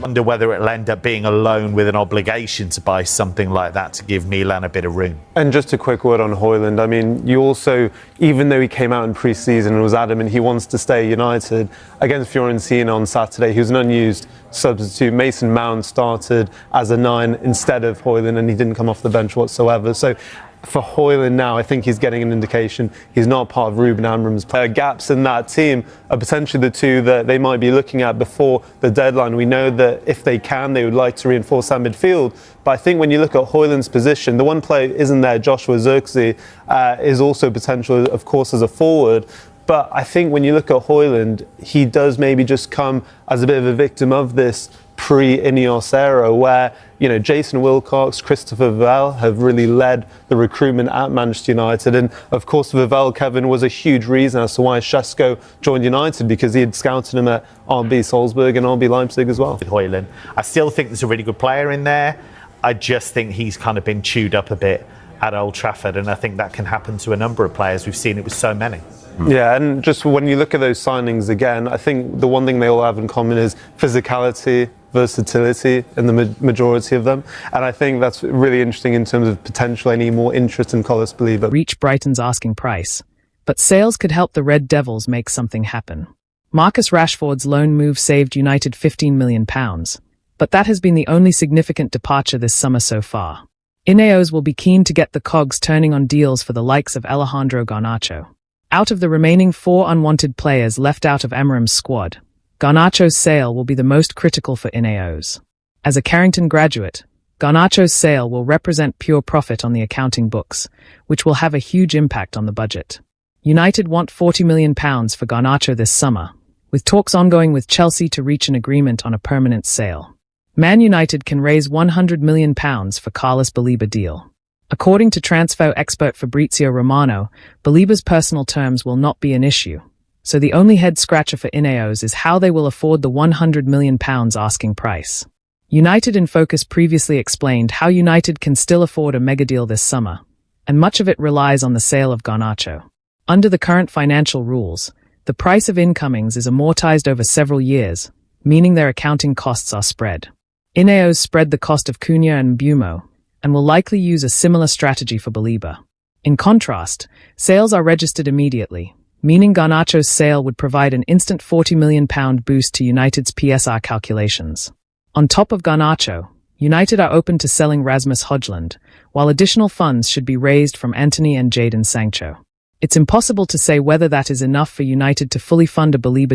wonder whether it'll end up being a loan with an obligation to buy something like that to give Milan a bit of room. And just a quick word on Højlund. I mean, you also, even though he came out in pre-season and was adamant he wants to stay at United, against Fiorentina on Saturday, he was an unused substitute. Mason Mount started as a 9 instead of Højlund, and he didn't come off the bench whatsoever. So for Højlund now, I think he's getting an indication he's not part of Ruben Amorim's gaps in that team are potentially the two that they might be looking at before the deadline. We know that if they can, they would like to reinforce that midfield. But I think when you look at Højlund's position, the one player isn't there, Joshua Zirkzee, is also potential, of course, as a forward. But I think when you look at Højlund, he does maybe just come as a bit of a victim of this pre-Ineos era where, you know, Jason Wilcox, Christopher Vell have really led the recruitment at Manchester United. And of course, Vell, Kevin, was a huge reason as to why Šeško joined United, because he had scouted him at RB Salzburg and RB Leipzig as well. With Højlund, I still think there's a really good player in there. I just think he's kind of been chewed up a bit at Old Trafford, and I think that can happen to a number of players. We've seen it with so many. Yeah, and just when you look at those signings again, I think the one thing they all have in common is physicality, versatility in the majority of them. And I think that's really interesting in terms of potential any more interest in Carlos Baleba. Reach Brighton's asking price, but sales could help the Red Devils make something happen. Marcus Rashford's loan move saved United £15 million, but that has been the only significant departure this summer so far. Ineos will be keen to get the cogs turning on deals for the likes of Alejandro Garnacho. Out of the remaining 4 unwanted players left out of Amorim's squad, Garnacho's sale will be the most critical for Ineos. As a Carrington graduate, Garnacho's sale will represent pure profit on the accounting books, which will have a huge impact on the budget. United want £40 million for Garnacho this summer, with talks ongoing with Chelsea to reach an agreement on a permanent sale. Man United can raise £100 million for Carlos Baleba deal. According to transfer expert Fabrizio Romano, Baleba's personal terms will not be an issue, so the only head-scratcher for Ineos is how they will afford the £100 million asking price. United in Focus previously explained how United can still afford a mega deal this summer, and much of it relies on the sale of Garnacho. Under the current financial rules, the price of incomings is amortized over several years, meaning their accounting costs are spread. Ineos spread the cost of Cunha and Mbeumo, and will likely use a similar strategy for Baleba. In contrast, sales are registered immediately, meaning Garnacho's sale would provide an instant £40 million boost to United's PSR calculations. On top of Garnacho, United are open to selling Rasmus Højlund, while additional funds should be raised from Antony and Jadon Sancho. It's impossible to say whether that is enough for United to fully fund a Baleba deal.